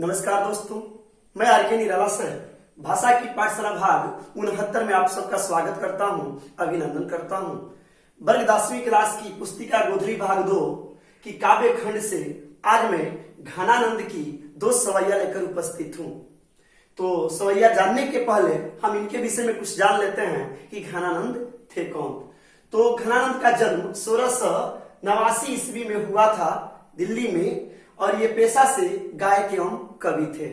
नमस्कार दोस्तों, मैं आर.के. निराला सर भाषा की पाठशाला भाग 69 में आप सबका स्वागत करता हूं, अभिनंदन करता हूं। वर्ग 10वीं क्लास की पुस्तिका गोधरी भाग 2 की काव्य खंड से आज मैं घनानंद की 2 सवैया लेकर उपस्थित हूं। तो सवैया जानने के पहले हम इनके विषय में कुछ जान लेते हैं कि घनानंद थे कौन। तो घनानंद का जन्म 1689 ईस्वी में हुआ था दिल्ली में, और ये पेशा से गायक एवं कवि थे।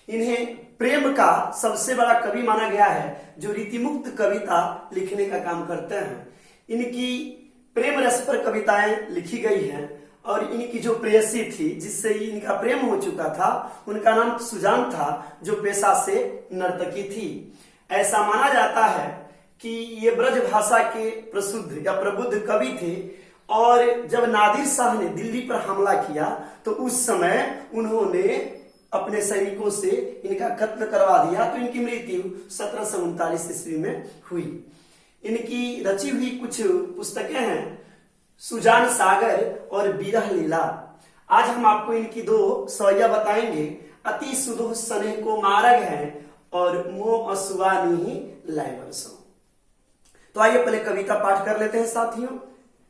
इन्हें प्रेम का सबसे बड़ा कवि माना गया है, जो रीतिमुक्त कविता लिखने का काम करते हैं। इनकी प्रेम रस पर कविताएं लिखी गई हैं, और इनकी जो प्रेयसी थी जिससे इनका प्रेम हो चुका था, उनका नाम सुजान था, जो पेशा से नर्तकी थी। ऐसा माना जाता है कि ये ब्रज भाषा के प्रसिद्ध या प्रबुद्ध कवि थे, और जब नादिर शाह ने दिल्ली पर हमला किया तो उस समय उन्होंने अपने सैनिकों से इनका कत्ल करवा दिया। तो इनकी मृत्यु 1739 ईस्वी में हुई। इनकी रची हुई कुछ पुस्तकें हैं, सुजान सागर और विरह लीला। आज हम आपको इनकी 2 सवैया बताएंगे। अति सुधो स्नेह को मारग है और मोह असुआनी लय बरसों। तो आइए पहले कविता पाठ कर लेते हैं साथियों।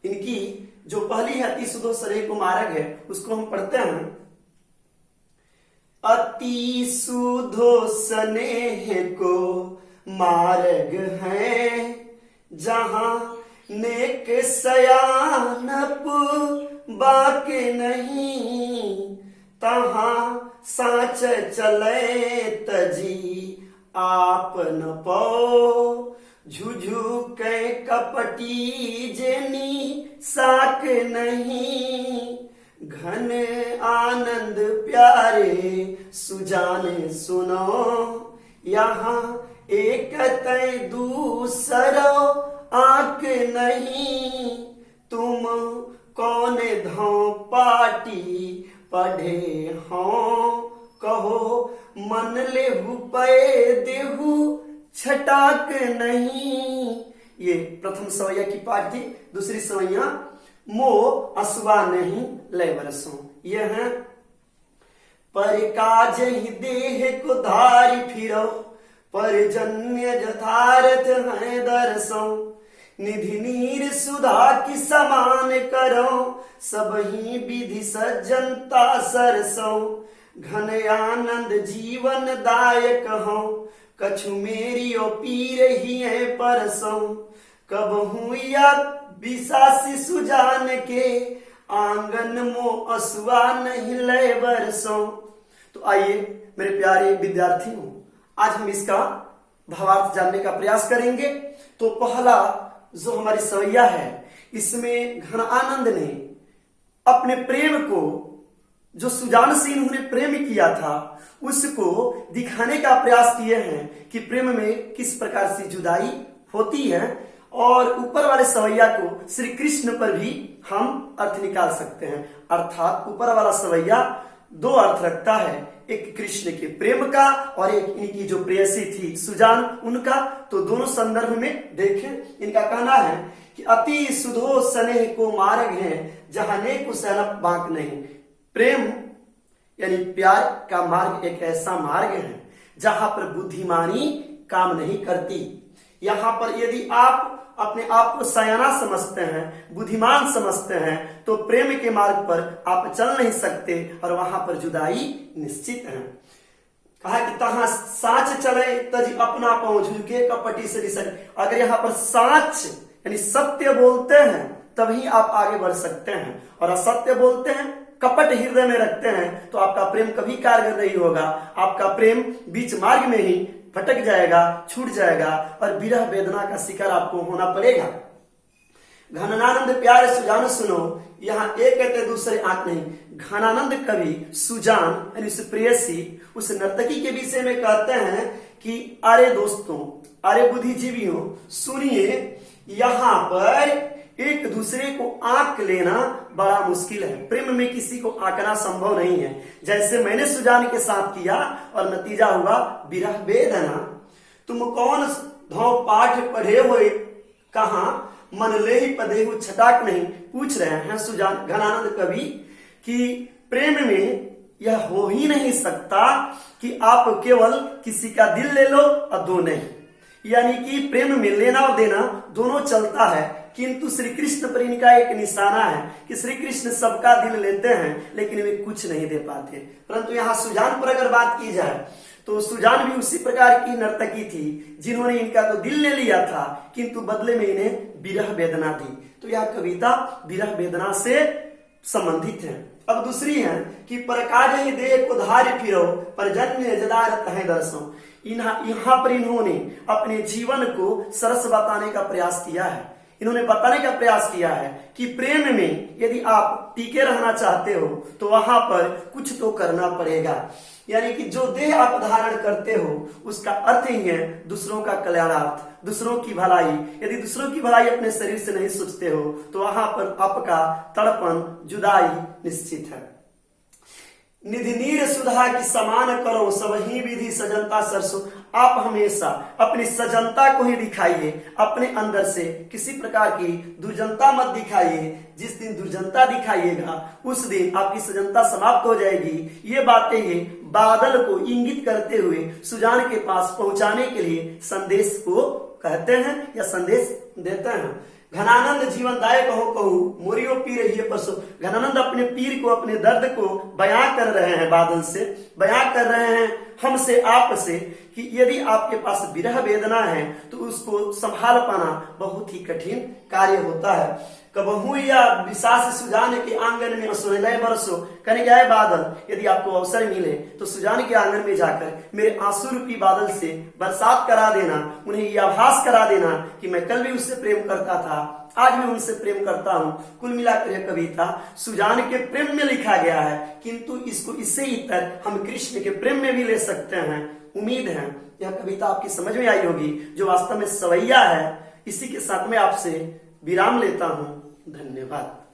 इनकी जो पहली है अति सुधो स्नेह को मारग है, उसको हम पढ़ते हैं। अति सुधो स्नेह को मारग है, जहां नेक सयानप बाक नहीं, तहां साच चले तजी आप न पो, झुझु के कपटी जेनी साक नहीं, घन आनंद प्यारे सुजाने सुनो, यहाँ एक तय दूसरो आंक नहीं, तुम कौन धौ पाटी पढ़े हो, कहो मन लेहु पे देहु छटाक नहीं। ये प्रथम सवैया की पाठ थी। दूसरी सवैया मोह असुआ नहीं लय बरसों। ये है पर काज ही देह को धारी फिरो, पर जन्य यथार्थ है दरसों, निधि नीर सुधा की समान करो, सब ही विधि सज्जनता सरसों, घन आनंद जीवन दायक हो, कछु मेरी ओ पीर ही है परसों, कब हूं या विशासी सुजान के, आंगन मो असुआ नहीं लय बरसों। तो आइए मेरे प्यारे विद्यार्थियों, आज हम इसका भावार्थ जानने का प्रयास करेंगे। तो पहला जो हमारी सवैया है, इसमें घन आनंद ने अपने प्रेम को, जो सुजान से इन्होंने प्रेम किया था, उसको दिखाने का प्रयास किए हैं कि प्रेम में किस प्रकार से जुदाई होती है। और ऊपर वाले सवैया को श्री कृष्ण पर भी हम अर्थ निकाल सकते हैं। अर्थात ऊपर वाला सवैया 2 अर्थ रखता है, एक कृष्ण के प्रेम का और एक इनकी जो प्रेयसी थी सुजान उनका। तो दोनों संदर्भ में देखें। इनका कहना है कि अति सुधो स्नेह को मार्ग है, जहां नेक सैनप बांक नहीं। प्रेम यानी प्यार का मार्ग एक ऐसा मार्ग है जहां पर बुद्धिमानी काम नहीं करती। यहां पर यदि आप अपने आप को सयाना समझते हैं, बुद्धिमान समझते हैं, तो प्रेम के मार्ग पर आप चल नहीं सकते, और वहां पर जुदाई निश्चित है। कहा कि तहां साच चले तजी अपना पांव, झुके कपटी से रिसक। अगर यहाँ पर साच यानी सत्य बोलते हैं तभी आप आगे बढ़ सकते हैं, और असत्य बोलते हैं, कपट हृदय में रखते हैं, तो आपका प्रेम कभी कारगर नहीं होगा। आपका प्रेम बीच मार्ग में ही भटक जाएगा, छूट जाएगा, और विरह वेदना का शिकार आपको होना पड़ेगा। घनानंद प्यारे सुजान सुनो, यहाँ एक कहते दूसरे आंख नहीं। घनानंद कवि सुजान यानी उस प्रेयसी, उस नर्तकी के विषय में कहते हैं कि अरे दोस्तों, अरे बुद्धिजीवियों, सुनिए, यहाँ पर एक दूसरे को आंक लेना बड़ा मुश्किल है। प्रेम में किसी को आंकना संभव नहीं है। जैसे मैंने सुजान के साथ किया और नतीजा हुआ विरह वेदना। तुम कौन धौ पाठ पढ़े हुए, कहां मन ले ही पदेहु छटाक नहीं। पूछ रहे हैं सुजान घनानंद कवि कि प्रेम में यह हो ही नहीं सकता कि आप केवल किसी का दिल ले लो और दो नहीं। यानी कि प्रेम में लेना और देना दोनों चलता है, किंतु श्री कृष्ण पर इनका एक निशाना है कि श्री कृष्ण सबका दिल लेते हैं लेकिन वे कुछ नहीं दे पाते। परंतु यहाँ सुजान पर अगर बात की जाए तो सुजान भी उसी प्रकार की नर्तकी थी जिन्होंने इनका तो दिल ले लिया था किंतु बदले में इन्हें विरह वेदना दी। तो यह कविता विरह वेदना से संबंधित है। अब दूसरी है कि परकाज ही देह को धार्य फिरो पर जन्य जदारत है दर्शो। यहाँ पर इन्होंने अपने जीवन को सरस बताने का प्रयास किया है। इन्होंने बताने का प्रयास किया है कि प्रेम में यदि आप टिके रहना चाहते हो तो वहां पर कुछ तो करना पड़ेगा। यानी कि जो देह आप धारण करते हो उसका अर्थ ही है दूसरों का कल्याणार्थ, दूसरों की भलाई। यदि दूसरों की भलाई अपने शरीर से नहीं सोचते हो तो वहां पर आपका तड़पन, जुदाई निश्चित है। निधि नीर सुधा की समान करो सब ही विधि सजनता सरसो। आप हमेशा अपनी सजनता को ही दिखाइए, अपने अंदर से किसी प्रकार की दुर्जनता मत दिखाइए। जिस दिन दुर्जनता दिखाइएगा उस दिन आपकी सजनता समाप्त हो जाएगी। ये बातें ये बादल को इंगित करते हुए सुजान के पास पहुंचाने के लिए संदेश को कहते हैं या संदेश देते हैं। घनानंद जीवन दायक हो कहू मोरियो पी रही है परसों। घनानंद अपने पीर को, अपने दर्द को बयां कर रहे हैं, बादल से बयां कर रहे हैं हमसे, आपसे, कि यदि आपके पास विरह वेदना है तो उसको संभाल पाना बहुत ही कठिन कार्य होता है। कबहू या विशास सुजान के आंगन में सुनलय बरसो। कहने क्या है बादल, यदि आपको अवसर मिले तो सुजान के आंगन में जाकर मेरे आंसू रूपी बादल से बरसात करा देना, उन्हें यह आभास करा देना कि मैं कल भी उससे प्रेम करता था, आज भी उनसे प्रेम करता हूं। कुल मिलाकर यह कविता सुजान के प्रेम में लिखा गया है, किंतु इसको इससे इतर हम कृष्ण के प्रेम में भी ले सकते हैं। उम्मीद है यह कविता आपकी समझ में आई होगी, जो वास्तव में सवैया है। इसी के साथ में आपसे विराम लेता हूं। धन्यवाद।